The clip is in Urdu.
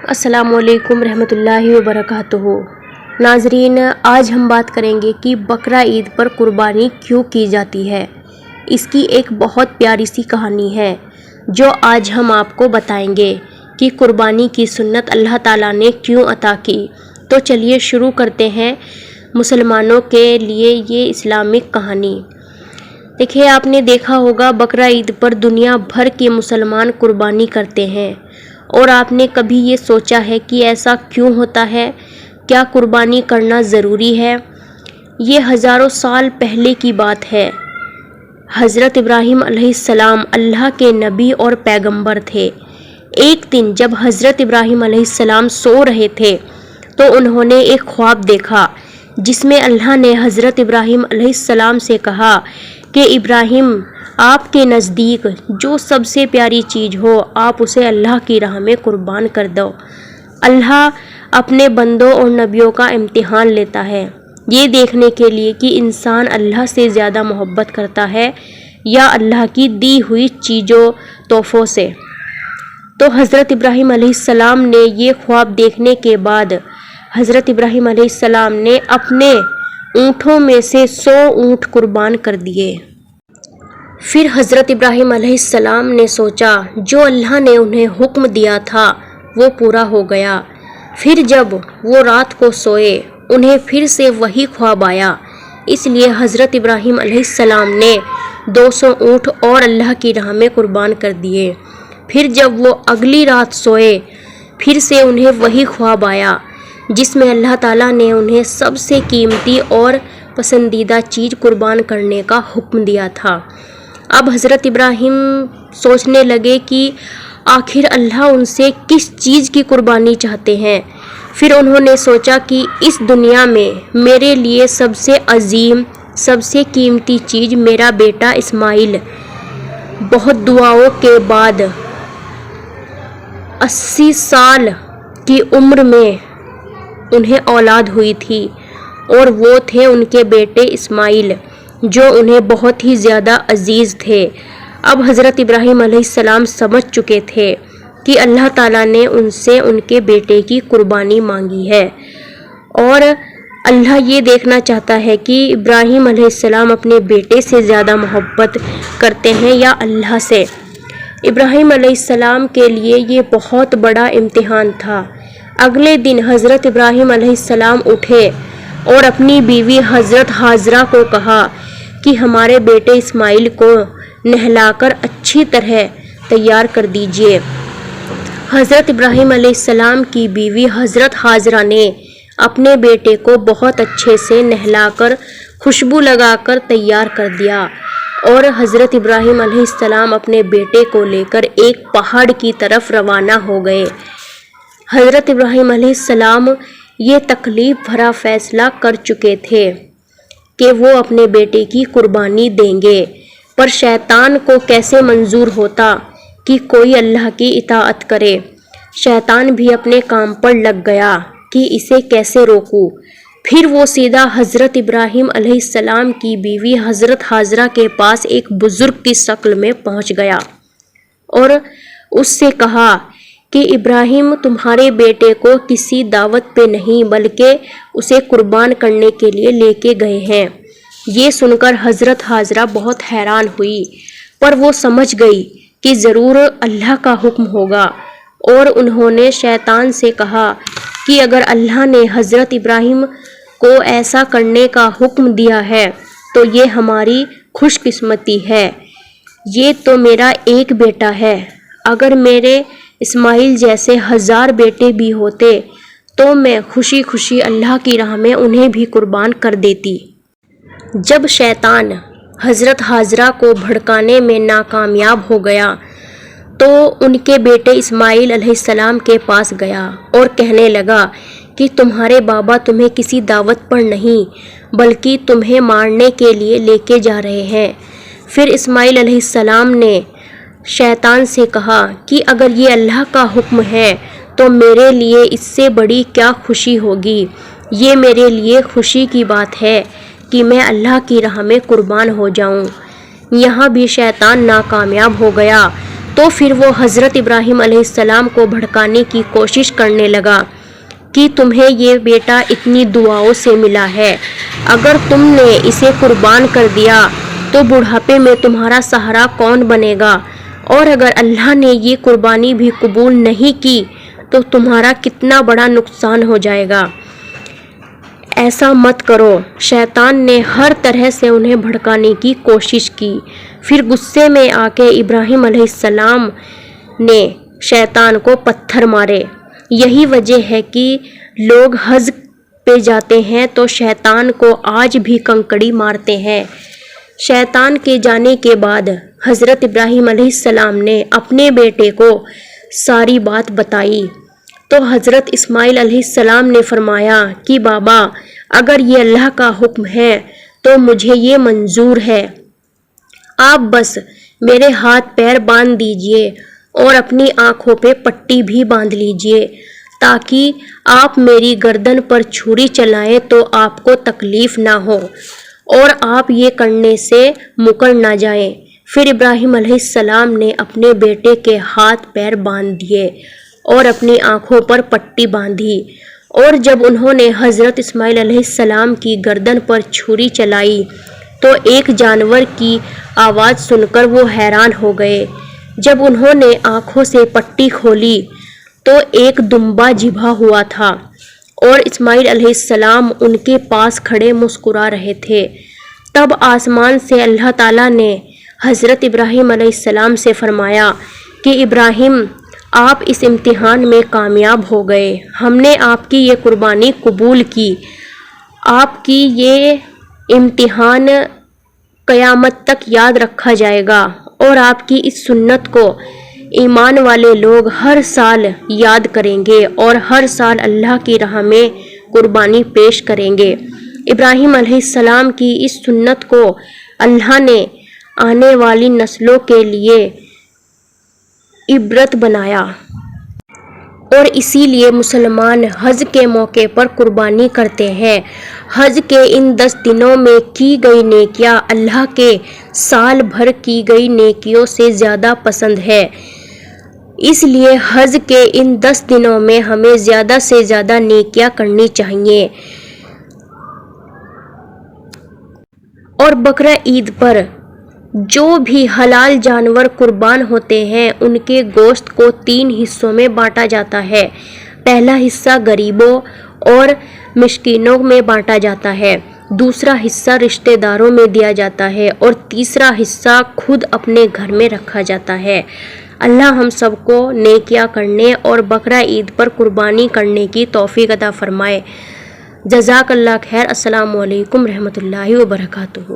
السلام علیکم رحمۃ اللہ وبرکاتہ۔ ناظرین، آج ہم بات کریں گے کہ بقرہ عید پر قربانی کیوں کی جاتی ہے۔ اس کی ایک بہت پیاری سی کہانی ہے جو آج ہم آپ کو بتائیں گے کہ قربانی کی سنت اللہ تعالیٰ نے کیوں عطا کی۔ تو چلیے شروع کرتے ہیں مسلمانوں کے لیے یہ اسلامک کہانی۔ دیکھیے، آپ نے دیکھا ہوگا بقرہ عید پر دنیا بھر کے مسلمان قربانی کرتے ہیں، اور آپ نے کبھی یہ سوچا ہے کہ ایسا کیوں ہوتا ہے؟ کیا قربانی کرنا ضروری ہے؟ یہ ہزاروں سال پہلے کی بات ہے۔ حضرت ابراہیم علیہ السلام اللہ کے نبی اور پیغمبر تھے۔ ایک دن جب حضرت ابراہیم علیہ السلام سو رہے تھے تو انہوں نے ایک خواب دیکھا جس میں اللہ نے حضرت ابراہیم علیہ السلام سے کہا کہ ابراہیم، آپ کے نزدیک جو سب سے پیاری چیز ہو آپ اسے اللہ کی راہ میں قربان کر دو۔ اللہ اپنے بندوں اور نبیوں کا امتحان لیتا ہے، یہ دیکھنے کے لیے کہ انسان اللہ سے زیادہ محبت کرتا ہے یا اللہ کی دی ہوئی چیزوں تحفوں سے۔ تو حضرت ابراہیم علیہ السلام نے یہ خواب دیکھنے کے بعد حضرت ابراہیم علیہ السلام نے اپنے اونٹوں میں سے 100 اونٹ قربان کر دیے۔ پھر حضرت ابراہیم علیہ السلام نے سوچا جو اللہ نے انہیں حکم دیا تھا وہ پورا ہو گیا۔ پھر جب وہ رات کو سوئے انہیں پھر سے وہی خواب آیا، اس لیے حضرت ابراہیم علیہ السلام نے 200 اونٹ اور اللہ کی راہ میں قربان کر دیے۔ پھر جب وہ اگلی رات سوئے پھر سے انہیں وہی خواب آیا جس میں اللہ تعالیٰ نے انہیں سب سے قیمتی اور پسندیدہ چیز قربان کرنے کا حکم دیا تھا۔ اب حضرت ابراہیم سوچنے لگے کہ آخر اللہ ان سے کس چیز کی قربانی چاہتے ہیں۔ پھر انہوں نے سوچا کہ اس دنیا میں میرے لیے سب سے عظیم، سب سے قیمتی چیز میرا بیٹا اسماعیل۔ بہت دعاؤں کے بعد 80 سال کی عمر میں انہیں اولاد ہوئی تھی، اور وہ تھے ان کے بیٹے اسماعیل جو انہیں بہت ہی زیادہ عزیز تھے۔ اب حضرت ابراہیم علیہ السلام سمجھ چکے تھے کہ اللہ تعالیٰ نے ان سے ان کے بیٹے کی قربانی مانگی ہے، اور اللہ یہ دیکھنا چاہتا ہے کہ ابراہیم علیہ السلام اپنے بیٹے سے زیادہ محبت کرتے ہیں یا اللہ سے۔ ابراہیم علیہ السلام کے لیے یہ بہت بڑا امتحان تھا۔ اگلے دن حضرت ابراہیم علیہ السلام اٹھے اور اپنی بیوی حضرت حاجرہ کو کہا کہ ہمارے بیٹے اسماعیل کو نہلا کر اچھی طرح تیار کر دیجیے۔ حضرت ابراہیم علیہ السلام کی بیوی حضرت حاجرہ نے اپنے بیٹے کو بہت اچھے سے نہلا کر خوشبو لگا کر تیار کر دیا، اور حضرت ابراہیم علیہ السلام اپنے بیٹے کو لے کر ایک پہاڑ کی طرف روانہ ہو گئے۔ حضرت ابراہیم علیہ السلام یہ تکلیف بھرا فیصلہ کر چکے تھے کہ وہ اپنے بیٹے کی قربانی دیں گے، پر شیطان کو کیسے منظور ہوتا کہ کوئی اللہ کی اطاعت کرے۔ شیطان بھی اپنے کام پر لگ گیا کہ اسے کیسے روکوں۔ پھر وہ سیدھا حضرت ابراہیم علیہ السلام کی بیوی حضرت حاجرہ کے پاس ایک بزرگ کی شکل میں پہنچ گیا اور اس سے کہا کہ ابراہیم تمہارے بیٹے کو کسی دعوت پہ نہیں بلکہ اسے قربان کرنے کے لیے لے کے گئے ہیں۔ یہ سن کر حضرت حاجرہ بہت حیران ہوئی، پر وہ سمجھ گئی کہ ضرور اللہ کا حکم ہوگا، اور انہوں نے شیطان سے کہا کہ اگر اللہ نے حضرت ابراہیم کو ایسا کرنے کا حکم دیا ہے تو یہ ہماری خوش قسمتی ہے۔ یہ تو میرا ایک بیٹا ہے، اگر میرے اسماعیل جیسے 1000 بیٹے بھی ہوتے تو میں خوشی خوشی اللہ کی راہ میں انہیں بھی قربان کر دیتی۔ جب شیطان حضرت حاجرہ کو بھڑکانے میں ناکامیاب ہو گیا تو ان کے بیٹے اسماعیل علیہ السلام کے پاس گیا اور کہنے لگا کہ تمہارے بابا تمہیں کسی دعوت پر نہیں بلکہ تمہیں مارنے کے لیے لے کے جا رہے ہیں۔ پھر اسماعیل علیہ السلام نے شیطان سے کہا کہ اگر یہ اللہ کا حکم ہے تو میرے لیے اس سے بڑی کیا خوشی ہوگی۔ یہ میرے لیے خوشی کی بات ہے کہ میں اللہ کی راہ میں قربان ہو جاؤں۔ یہاں بھی شیطان ناکامیاب ہو گیا تو پھر وہ حضرت ابراہیم علیہ السلام کو بھڑکانے کی کوشش کرنے لگا کہ تمہیں یہ بیٹا اتنی دعاؤں سے ملا ہے، اگر تم نے اسے قربان کر دیا تو بڑھاپے میں تمہارا سہارا کون بنے گا، اور اگر اللہ نے یہ قربانی بھی قبول نہیں کی تو تمہارا کتنا بڑا نقصان ہو جائے گا۔ ایسا مت کرو۔ شیطان نے ہر طرح سے انہیں بھڑکانے کی کوشش کی۔ پھر غصے میں آ کے ابراہیم علیہ السلام نے شیطان کو پتھر مارے۔ یہی وجہ ہے کہ لوگ حج پہ جاتے ہیں تو شیطان کو آج بھی کنکڑی مارتے ہیں۔ شیطان کے جانے کے بعد حضرت ابراہیم علیہ السلام نے اپنے بیٹے کو ساری بات بتائی تو حضرت اسماعیل علیہ السلام نے فرمایا کہ بابا، اگر یہ اللہ کا حکم ہے تو مجھے یہ منظور ہے، آپ بس میرے ہاتھ پیر باندھ دیجئے اور اپنی آنکھوں پہ پٹی بھی باندھ لیجئے تاکہ آپ میری گردن پر چھری چلائیں تو آپ کو تکلیف نہ ہو اور آپ یہ کرنے سے مکر نہ جائیں۔ پھر ابراہیم علیہ السلام نے اپنے بیٹے کے ہاتھ پیر باندھ دیے اور اپنی آنکھوں پر پٹی باندھی، اور جب انہوں نے حضرت اسماعیل علیہ السلام کی گردن پر چھری چلائی تو ایک جانور کی آواز سن کر وہ حیران ہو گئے۔ جب انہوں نے آنکھوں سے پٹی کھولی تو ایک دمبا جبھا ہوا تھا اور اسماعیل علیہ السلام ان کے پاس کھڑے مسکرا رہے تھے۔ تب آسمان سے اللہ تعالیٰ نے حضرت ابراہیم علیہ السلام سے فرمایا کہ ابراہیم، آپ اس امتحان میں کامیاب ہو گئے، ہم نے آپ کی یہ قربانی قبول کی۔ آپ کی یہ امتحان قیامت تک یاد رکھا جائے گا اور آپ کی اس سنت کو ایمان والے لوگ ہر سال یاد کریں گے اور ہر سال اللہ کی راہ میں قربانی پیش کریں گے۔ ابراہیم علیہ السلام کی اس سنت کو اللہ نے آنے والی نسلوں کے لیے عبرت بنایا، اور اسی لیے مسلمان حج کے موقع پر قربانی کرتے ہیں۔ حج کے ان 10 دنوں میں کی گئی نیکیاں اللہ کے سال بھر کی گئی نیکیوں سے زیادہ پسند ہے، اس لیے حج کے ان 10 دنوں میں ہمیں زیادہ سے زیادہ نیکیاں کرنی چاہیے۔ اور بقرہ عید پر جو بھی حلال جانور قربان ہوتے ہیں ان کے گوشت کو 3 حصوں میں بانٹا جاتا ہے۔ پہلا حصہ غریبوں اور مسکینوں میں بانٹا جاتا ہے، دوسرا حصہ رشتہ داروں میں دیا جاتا ہے اور تیسرا حصہ خود اپنے گھر میں رکھا جاتا ہے۔ اللہ ہم سب کو نیکیاں کرنے اور بقرہ عید پر قربانی کرنے کی توفیق عطا فرمائے۔ جزاک اللہ خیر۔ السلام علیکم رحمۃ اللہ وبرکاتہ۔